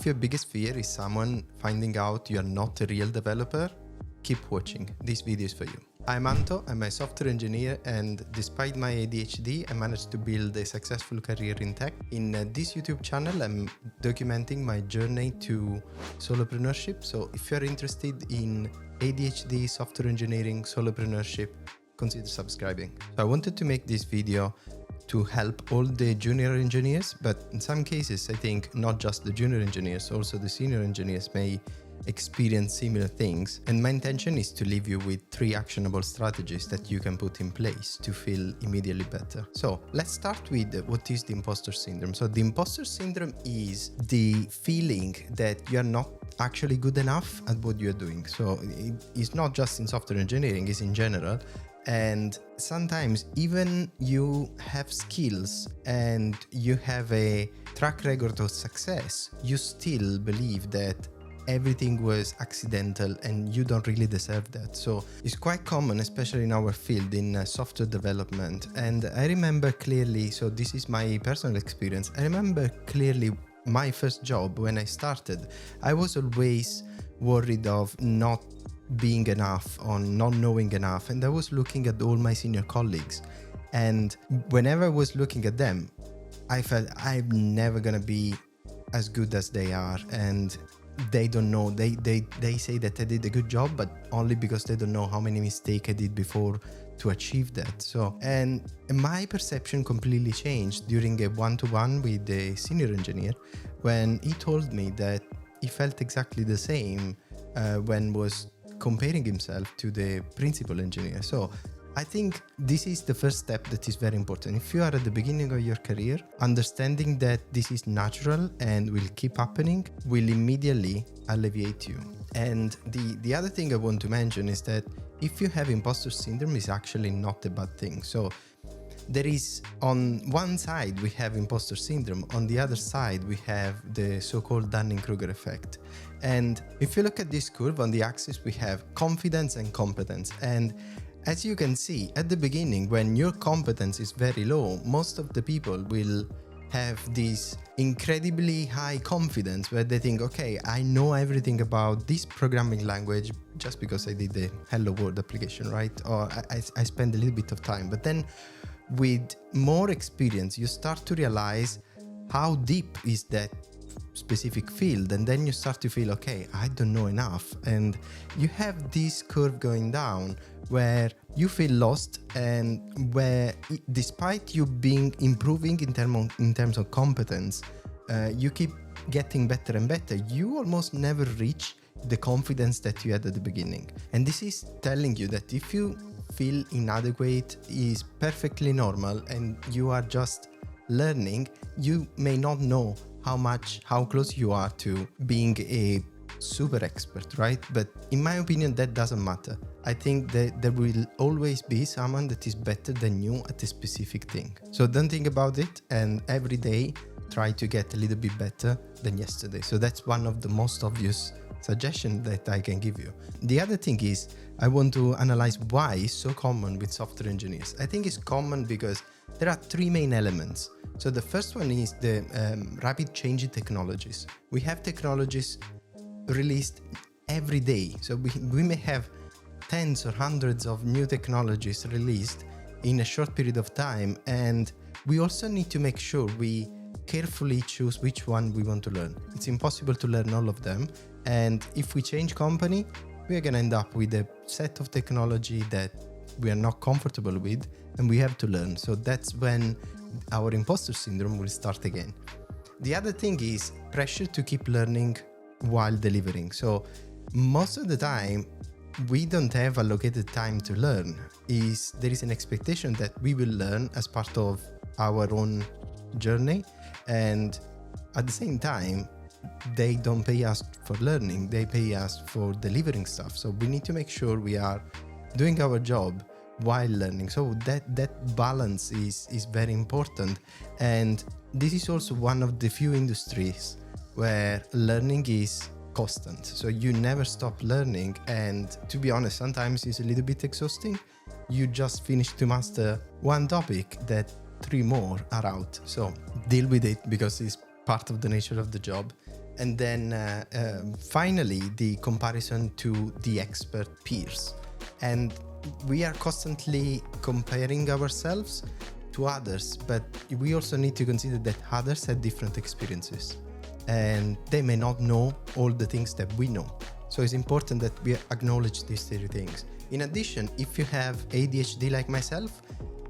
your biggest fear is someone finding out you're not a real developer, keep watching. This video is for you. I'm Anto, I'm a software engineer, and despite my ADHD, I managed to build a successful career in tech. In this YouTube channel, I'm documenting my journey to solopreneurship. So if you're interested in ADHD, software engineering, solopreneurship, consider subscribing. So I wanted to make this video to help all the junior engineers, but in some cases, I think not just the junior engineers, also the senior engineers may experience similar things. And my intention is to leave you with 3 actionable strategies that you can put in place to feel immediately better. So let's start with what is the imposter syndrome. So the imposter syndrome is the feeling that you're not actually good enough at what you're doing. So it's not just in software engineering, it's in general. And sometimes even you have skills and you have a track record of success, you still believe that everything was accidental and you don't really deserve that. So it's quite common, especially in our field, in software development. And I remember clearly, so this is my personal experience, I remember clearly my first job when I started, I was always worried of not being enough, on not knowing enough, and I was looking at all my senior colleagues, and whenever I was looking at them, I felt I'm never gonna be as good as they are, and they don't know, they say that I did a good job, but only because they don't know how many mistakes I did before to achieve that. So, and my perception completely changed during a one-to-one with the senior engineer when he told me that he felt exactly the same when was comparing himself to the principal engineer. So I think this is the first step that is very important. If you are at the beginning of your career, understanding that this is natural and will keep happening will immediately alleviate you. And the other thing I want to mention is that if you have imposter syndrome, it's actually not a bad thing. So there is, on one side we have imposter syndrome, on the other side we have the so-called Dunning-Kruger Effect. And if you look at this curve, on the axis we have confidence and competence. And as you can see, at the beginning, when your competence is very low, most of the people will have this incredibly high confidence where they think, okay, I know everything about this programming language just because I did the Hello World application, right? Or I spend a little bit of time. But then with more experience, you start to realize how deep is that specific field, and then you start to feel, okay, I don't know enough, and you have this curve going down where you feel lost, and where despite you being improving in terms of competence, you keep getting better and better. You almost never reach the confidence that you had at the beginning. And this is telling you that if you feel inadequate, is perfectly normal, and you are just learning. You may not know how close you are to being a super expert, right? But in my opinion, that doesn't matter. I think that there will always be someone that is better than you at a specific thing. So don't think about it, and every day try to get a little bit better than yesterday. So that's one of the most obvious suggestion that I can give you. The other thing is, I want to analyze why it's so common with software engineers. I think it's common because there are 3 main elements. So the first one is the rapid changing technologies. We have technologies released every day. So we may have tens or hundreds of new technologies released in a short period of time. And we also need to make sure we carefully choose which one we want to learn. It's impossible to learn all of them. And if we change company, we are going to end up with a set of technology that we are not comfortable with, and we have to learn. So that's when our imposter syndrome will start again. The other thing is pressure to keep learning while delivering. So most of the time, we don't have allocated time to learn. There is an expectation that we will learn as part of our own journey, and at the same time, they don't pay us for learning, they pay us for delivering stuff. So we need to make sure we are doing our job while learning. So that balance is very important. And this is also one of the few industries where learning is constant. So you never stop learning. And to be honest, sometimes it's a little bit exhausting. You just finish to master one topic that 3 more are out. So deal with it because it's part of the nature of the job. And then finally, the comparison to the expert peers. And we are constantly comparing ourselves to others, but we also need to consider that others have different experiences and they may not know all the things that we know. So it's important that we acknowledge these three things. In addition, if you have ADHD like myself,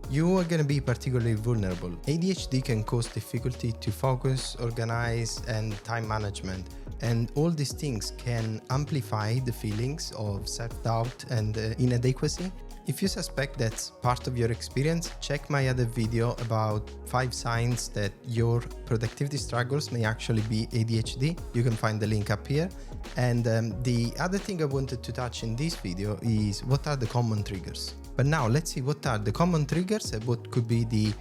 you are going to be particularly vulnerable. ADHD can cause difficulty to focus, organize, and time management. And all these things can amplify the feelings of self-doubt and inadequacy. If you suspect that's part of your experience, check my other video about 5 signs that your productivity struggles may actually be ADHD. You can find the link up here. And the other thing I wanted to touch in this video is what are the common triggers. But now let's see what are the common triggers and what could be the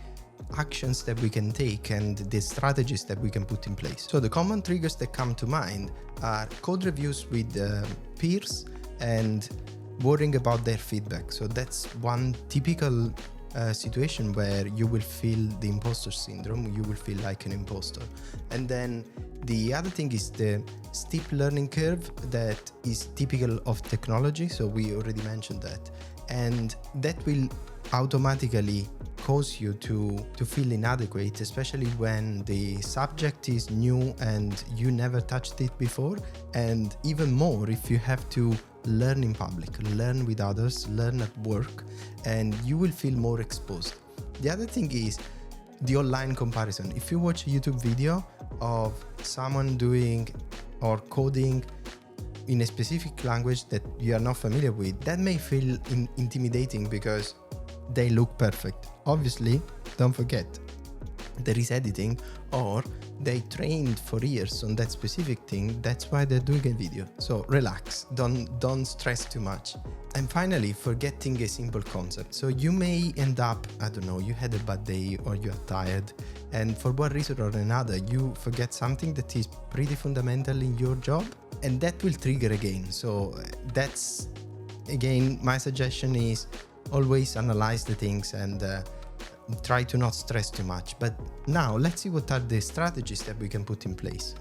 actions that we can take and the strategies that we can put in place. So the common triggers that come to mind are code reviews with peers and worrying about their feedback. So that's one typical situation where you will feel the imposter syndrome, you will feel like an imposter. And then the other thing is the steep learning curve that is typical of technology. So we already mentioned that. And that will automatically cause you to feel inadequate, especially when the subject is new and you never touched it before. And even more if you have to learn in public, learn with others, learn at work, and you will feel more exposed. The other thing is the online comparison. If you watch a YouTube video of someone doing or coding in a specific language that you are not familiar with, that may feel intimidating because they look perfect. Obviously, don't forget, there is editing, or they trained for years on that specific thing. That's why they're doing a video. So relax, don't stress too much. And finally, forgetting a simple concept. So you may end up, I don't know, you had a bad day or you're tired, and for one reason or another, you forget something that is pretty fundamental in your job, and that will trigger again. So that's, again, my suggestion is always analyze the things and try to not stress too much. But now let's see what are the strategies that we can put in place.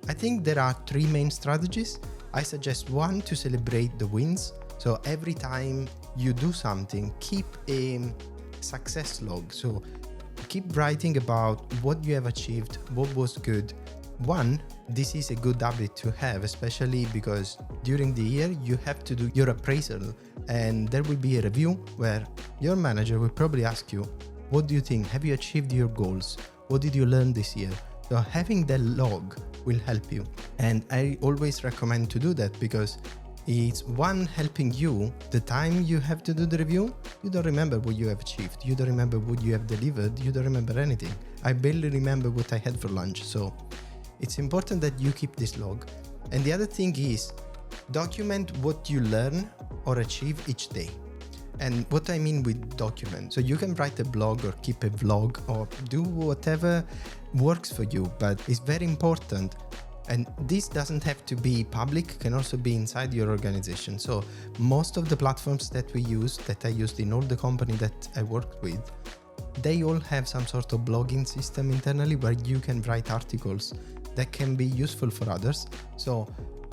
I think there are 3 main strategies. I suggest one, to celebrate the wins. So every time you do something, keep a success log. So keep writing about what you have achieved, what was good. One, this is a good habit to have, especially because during the year you have to do your appraisal, and there will be a review where your manager will probably ask you, what do you think? Have you achieved your goals? What did you learn this year? So having that log will help you. And I always recommend to do that because it's one, helping you. The time you have to do the review, you don't remember what you have achieved. You don't remember what you have delivered. You don't remember anything. I barely remember what I had for lunch. So it's important that you keep this log. And the other thing is document what you learn or achieve each day. And what I mean with document, so you can write a blog or keep a vlog or do whatever works for you, but it's very important. And this doesn't have to be public, can also be inside your organization. So most of the platforms that we use, that I used in all the company that I worked with, they all have some sort of blogging system internally where you can write articles that can be useful for others. So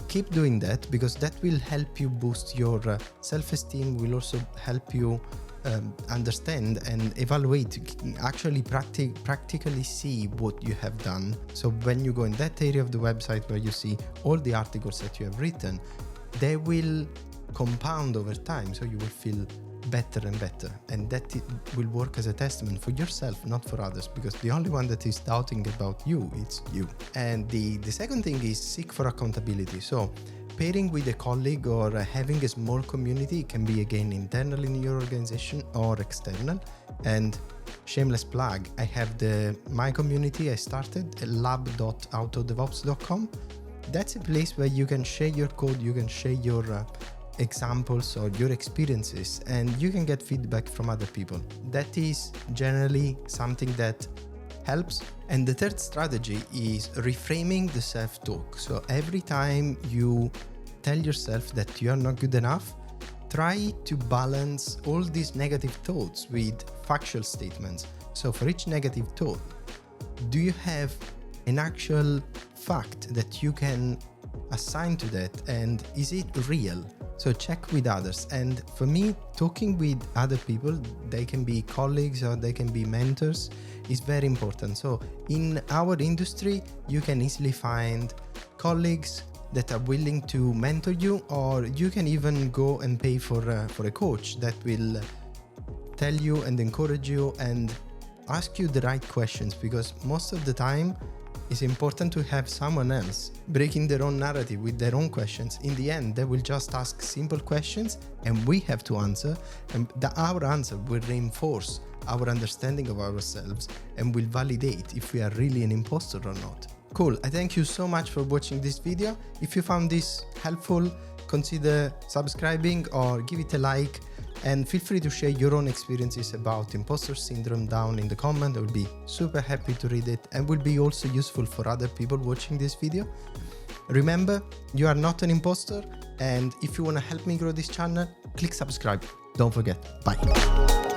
keep doing that because that will help you boost your self-esteem, will also help you understand and evaluate, actually practically see what you have done. So when you go in that area of the website where you see all the articles that you have written, they will compound over time, so you will feel better and better, and that will work as a testament for yourself, not for others, because the only one that is doubting about you, it's you. And the second thing is seek for accountability. So pairing with a colleague or having a small community, can be again internal in your organization or external. And shameless plug, I have my community I started, lab.autodevops.com. That's a place where you can share your code, you can share your examples or your experiences, and you can get feedback from other people. That is generally something that helps. And the third strategy is reframing the self-talk. So every time you tell yourself that you are not good enough, try to balance all these negative thoughts with factual statements. So for each negative thought, do you have an actual fact that you can assign to that, and is it real? So check with others. And for me, talking with other people, they can be colleagues or they can be mentors, is very important. So in our industry, you can easily find colleagues that are willing to mentor you, or you can even go and pay for a coach that will tell you and encourage you and ask you the right questions, because most of the time it's important to have someone else breaking their own narrative with their own questions. In the end, they will just ask simple questions and we have to answer, and our answer will reinforce our understanding of ourselves and will validate if we are really an imposter or not. Cool, I thank you so much for watching this video. If you found this helpful, consider subscribing or give it a like, and feel free to share your own experiences about imposter syndrome down in the comment. I will be super happy to read it and will be also useful for other people watching this video. Remember, you are not an imposter, and if you want to help me grow this channel, click subscribe. Don't forget. Bye.